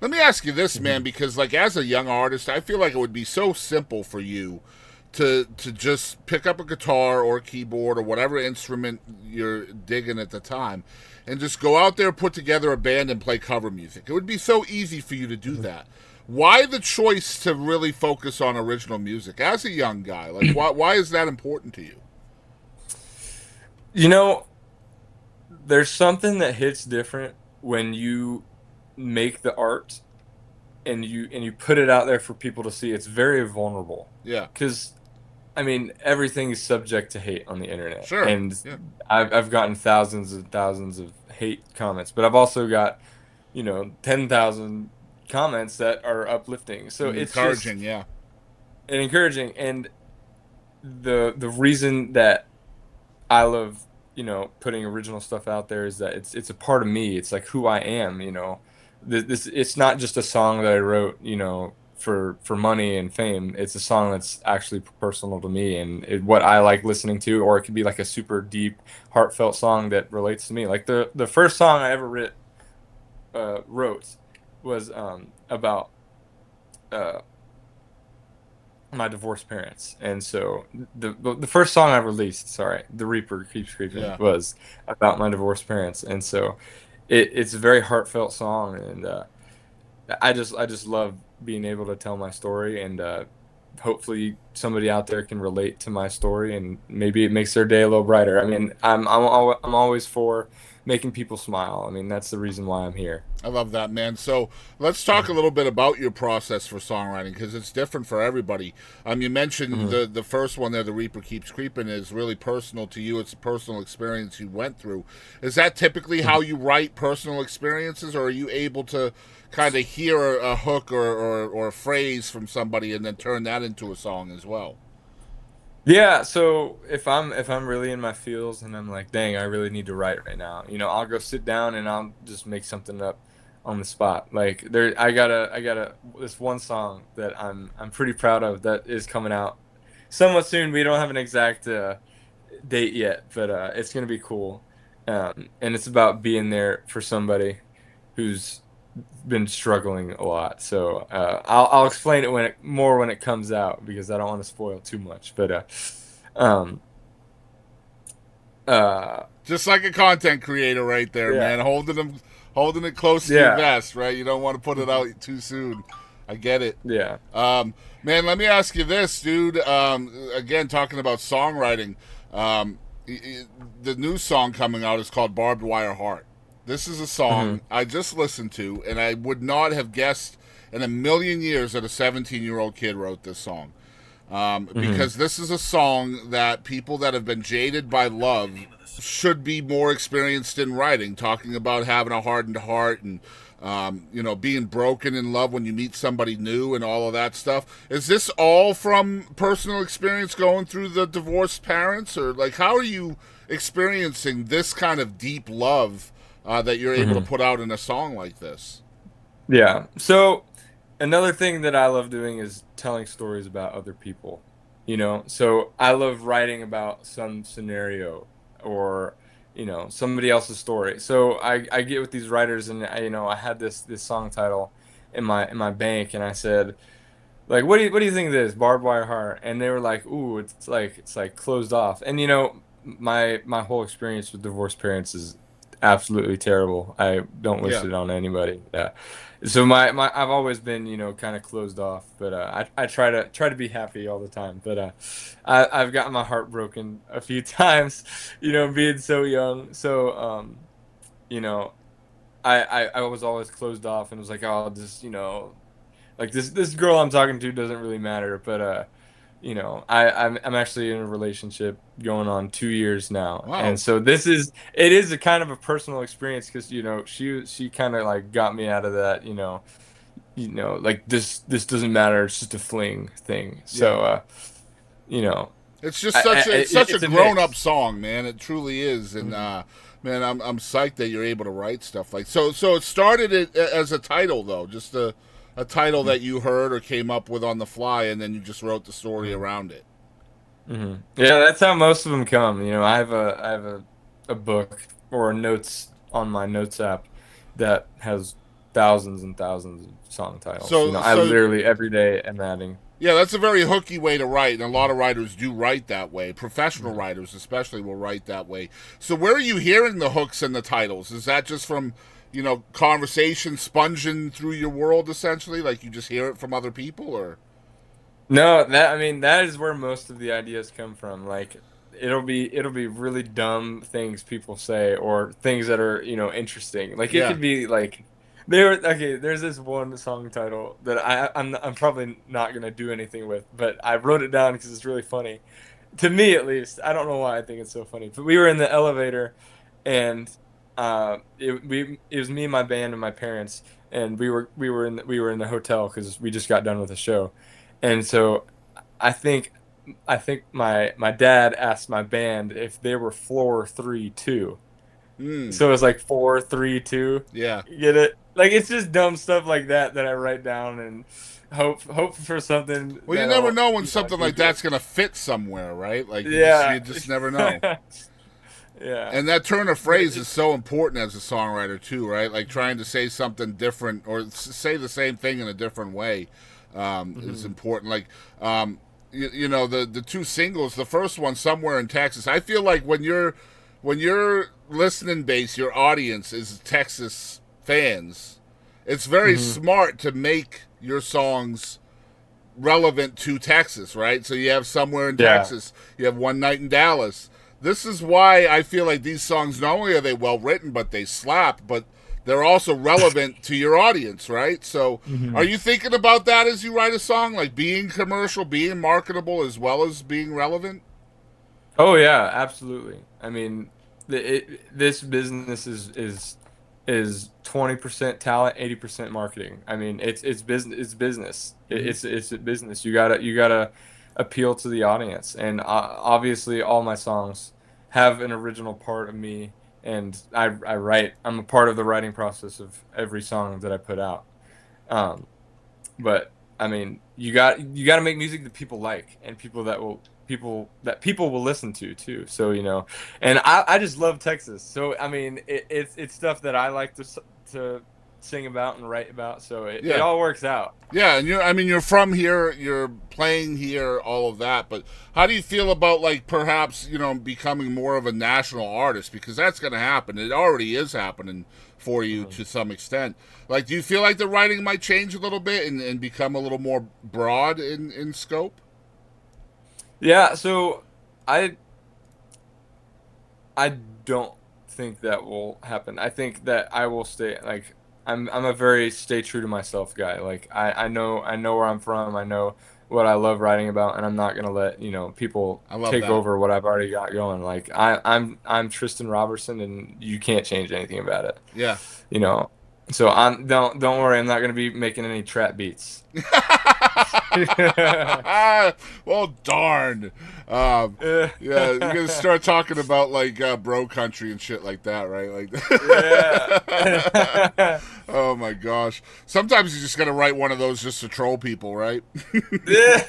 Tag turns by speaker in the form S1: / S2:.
S1: Let me ask you this, man,
S2: Mhm.
S1: because like as a young artist, I feel like it would be so simple for you to just pick up a guitar or a keyboard or whatever instrument you're digging at the time and just go out there, put together a band and play cover music. It would be so easy for you to do that. Why the choice to really focus on original music as a young guy? Like why is that important to you?
S2: You know, there's something that hits different when you make the art and you put it out there for people to see. It's very vulnerable
S1: Yeah.
S2: because I mean everything is subject to hate on the internet,
S1: Sure.
S2: and
S1: Yeah.
S2: I've gotten thousands and thousands of hate comments, but I've also got 10,000 comments that are uplifting. So
S1: And
S2: it's just
S1: encouraging, yeah.
S2: and encouraging. And the reason that I love, putting original stuff out there is that it's a part of me. It's like who I am, This it's not just a song that I wrote, for money and fame. It's a song that's actually personal to me and what I like listening to, or it could be like a super deep, heartfelt song that relates to me. Like the first song I ever wrote was about uh my divorced parents. And so the first song I released, sorry, The Reaper Keeps Creeping,
S1: Yeah.
S2: was about my divorced parents. And so it's a very heartfelt song, and I just love being able to tell my story, and hopefully somebody out there can relate to my story, and maybe it makes their day a little brighter. I mean, I'm always for making people smile. I mean, that's the reason why I'm here.
S1: I love that, man. So let's talk a little bit about your process for songwriting because it's different for everybody. You mentioned
S2: Mhm.
S1: the first one there, "The Reaper Keeps Creeping," is really personal to you. It's a personal experience you went through. Is that typically how you write personal experiences, or are you able to kind of hear a hook or a phrase from somebody and then turn that into a song as well?
S2: Yeah, so if I'm really in my feels and I'm like, dang, I really need to write right now, I'll go sit down and I'll just make something up on the spot. Like I got a this one song that I'm pretty proud of that is coming out somewhat soon. We don't have an exact date yet, but it's gonna be cool. And it's about being there for somebody who's been struggling a lot. So I'll explain it more when it comes out because I don't want to spoil too much. But um, uh,
S1: Just like a content creator, right there,
S2: yeah,
S1: man. Holding it close to your
S2: yeah,
S1: vest, right? You don't want to put it
S2: mhm,
S1: out too soon. I get it.
S2: yeah.
S1: Man, let me ask you this, dude. Again, talking about songwriting, um, the new song coming out is called "Barbed Wire Heart." This is a song
S2: Hmm.
S1: I just listened to, and I would not have guessed in a million years that a 17-year-old kid wrote this song.
S2: Hmm.
S1: Because this is a song that people that have been jaded by love should be more experienced in writing, talking about having a hardened heart and being broken in love when you meet somebody new and all of that stuff. Is this all from personal experience going through the divorced parents, or like how are you experiencing this kind of deep love that you're able to
S2: Hmm.
S1: put out in a song like this?
S2: Yeah. So another thing that I love doing is telling stories about other people. So I love writing about some scenario or somebody else's story. So I get with these writers, and I had this song title in my bank, and I said, like, what do you think of this barbed wire heart? And they were like, ooh, it's like closed off. And my whole experience with divorced parents is absolutely terrible. I don't wish
S1: Yeah.
S2: it on anybody. Yeah. So my I've always been kind of closed off, but I try to be happy all the time. But I've gotten my heart broken a few times, being so young. So you know I was always closed off and was like, oh, just like this girl I'm talking to doesn't really matter. But I'm actually in a relationship going on 2 years now, and
S1: Wow.
S2: so it is a kind of a personal experience because she kind of like got me out of that, like this doesn't matter, it's just a fling thing.
S1: Yeah.
S2: So you know
S1: It's just
S2: I,
S1: such a
S2: it's a
S1: grown up
S2: mix.
S1: song, man. It truly is, and
S2: Mhm.
S1: man, I'm psyched that you're able to write stuff like so. So it started as a title though, just a title
S2: Mhm.
S1: that you heard or came up with on the fly, and then you just wrote the story
S2: Mhm.
S1: around it.
S2: Yeah, that's how most of them come. I have a book or notes on my notes app that has thousands and thousands of song titles. You know,
S1: So
S2: I
S1: so
S2: literally every day am adding.
S1: yeah, that's a very hooky way to write, and a lot of writers do write that way. Professional
S2: Mhm.
S1: writers, especially, will write that way. So, where are you hearing the hooks and the titles? Is that just from, conversation sponging through your world, essentially? Like you just hear it from other people, or?
S2: No, that I mean that is where most of the ideas come from. Like it'll be really dumb things people say or things that are, interesting. Like it
S1: Yeah.
S2: could be like there's this one song title that I'm probably not gonna do anything with, but I wrote it down because it's really funny. To me at least. I don't know why I think it's so funny. But we were in the elevator and it was me and my band and my parents and we were in the hotel because we just got done with a show. And so I think I think my dad asked my band if they were floor 3-2.
S1: Hmm.
S2: So it was like 4-3-2.
S1: Yeah.
S2: Get it? Like it's just dumb stuff like that that I write down and hope for something
S1: Well, you never
S2: that'll,
S1: know when something
S2: be
S1: like
S2: good.
S1: that's gonna fit somewhere, right? Like
S2: Yeah.
S1: you just never know.
S2: Yeah.
S1: And that turn of
S2: But
S1: phrase is so important as a songwriter too, right? Like trying to say something different or say the same thing in a different way is
S2: Mhm.
S1: important. Like the two singles, the first one, "Somewhere in Texas." I feel like when your listening base, your audience is Texas fans, it's very
S2: Mhm.
S1: smart to make your songs relevant to Texas, right? So you have "Somewhere in
S2: Yeah.
S1: Texas," you have "One Night in Dallas." This is why I feel like these songs, not only are they well written, but they slap, but they're also relevant to your audience, right? So are
S2: Mhm.
S1: you thinking about that as you write a song, like being commercial, being marketable, as well as being relevant?
S2: Oh yeah, absolutely. I mean, this business is 20% talent, 80% marketing. I mean, it's business. It's business.
S1: Mm-hmm.
S2: It's a business. You gotta appeal to the audience, and obviously, all my songs have an original part of me, and I write. I'm a part of the writing process of every song that I put out. Um, but I mean, you got to make music that people like and people will listen to too. So and I just love Texas. So I mean, it's stuff that I like to sing about and write about. So it
S1: Yeah.
S2: all works out.
S1: Yeah, and you're from here, you're playing here, all of that. But how do you feel about like perhaps becoming more of a national artist? Because that's going to happen. It already is happening for you
S2: Mhm.
S1: to some extent. Like, do you feel like the writing might change a little bit and become a little more broad in scope?
S2: Yeah. So I I don't think that will happen. I think that I will stay like I'm a very stay true to myself guy. Like I know where I'm from. I know what I love writing about, and I'm not gonna let, people
S1: I love
S2: take
S1: that.
S2: over what I've already got going. Like I'm Tristan Roberson, and you can't change anything about it.
S1: Yeah.
S2: You know. So don't worry, I'm not gonna be making any trap beats.
S1: Well, darn. Um, yeah, you're gonna start talking about like bro country and shit like that, right? Like,
S2: Yeah.
S1: oh my gosh. Sometimes you just gotta write one of those just to troll people, right?
S2: Yeah.